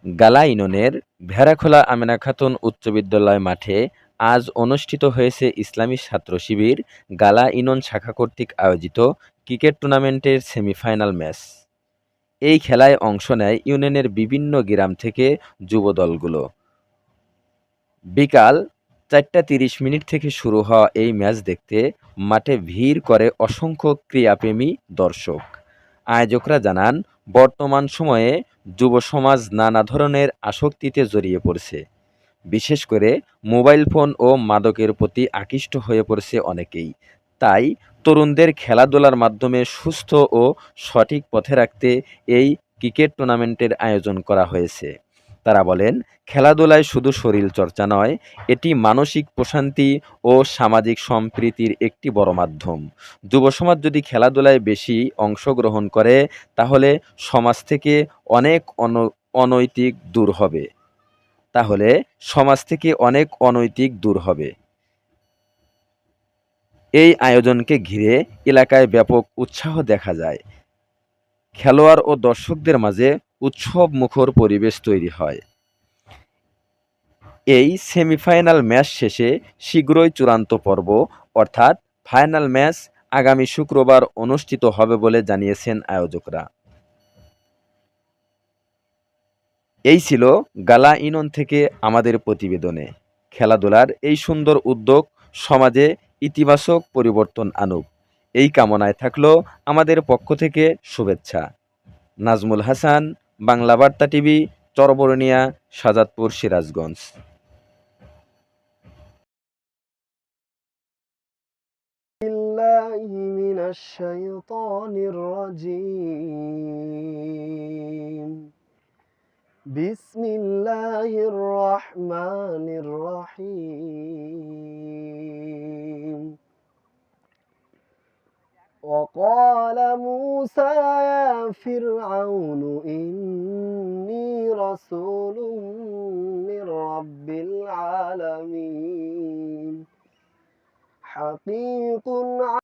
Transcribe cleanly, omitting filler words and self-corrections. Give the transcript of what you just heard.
গালা ইউনিয়নের ভেড়াখোলা আমেনা খাতুন উচ্চ বিদ্যালয় মাঠে আজ অনুষ্ঠিত হয়েছে ইসলামী ছাত্র শিবির গালা ইউনিয়ন শাখা কর্তৃক আয়োজিত ক্রিকেট টুর্নামেন্টের সেমিফাইনাল ম্যাচ। এই খেলায় অংশ নেয় ইউনিয়নের বিভিন্ন গ্রাম থেকে যুব দলগুলো। বিকাল ৪টা ৩০ থেকে শুরু হওয়া এই ম্যাচ দেখতে মাঠে ভিড় করে অসংখ্য ক্রীড়াপ্রেমী দর্শক। আয়োজকরা জানান, বর্তমান সময়ে যুব সমাজ নানা ধরনের আসক্তিতে জড়িয়ে পড়ছে। বিশেষ করে মোবাইল ফোন ও মাদকের প্রতি আকৃষ্ট হয়ে পড়ছে অনেকেই। তাই তরুণদের খেলাধুলার মাধ্যমে সুস্থ ও সঠিক পথে রাখতে এই ক্রিকেট টুর্নামেন্টের আয়োজন করা হয়েছে। তারা বলেন, খেলাধুলায় শুধু শরীরচর্চা নয়, এটি মানসিক প্রশান্তি ও সামাজিক সম্প্রীতির একটি বড় মাধ্যম। যুবসমাজ যদি খেলাধুলায় বেশি অংশগ্রহণ করে, তাহলে সমাজ থেকে অনেক অনৈতিক দূর হবে। এই আয়োজনকে ঘিরে এলাকায় ব্যাপক উৎসাহ দেখা যায়। খেলোয়াড় ও দর্শকদের মাঝে উৎসবমুখর পরিবেশ তৈরি হয়। এই সেমিফাইনাল ম্যাচ শেষে শীঘ্রই চূড়ান্ত পর্ব অর্থাৎ ফাইনাল ম্যাচ আগামী শুক্রবার অনুষ্ঠিত হবে বলে জানিয়েছেন আয়োজকরা। এই ছিল গালা ইউনিয়ন থেকে আমাদের প্রতিবেদনে। খেলাধুলার এই সুন্দর উদ্যোগ সমাজে ইতিবাচক পরিবর্তন আনুক, এই কামনায় থাকলো আমাদের পক্ষ থেকে শুভেচ্ছা। নাজমুল হাসান, বাংলা বার্তা টিভি, চরবরণিয়া, শাজাদপুর, সিরাজগঞ্জ। بالله من الشيطان الرجيم بسم الله الرحمن الرحيم وقال موسى يا فرعون إني رسول من رب العالمين حقيق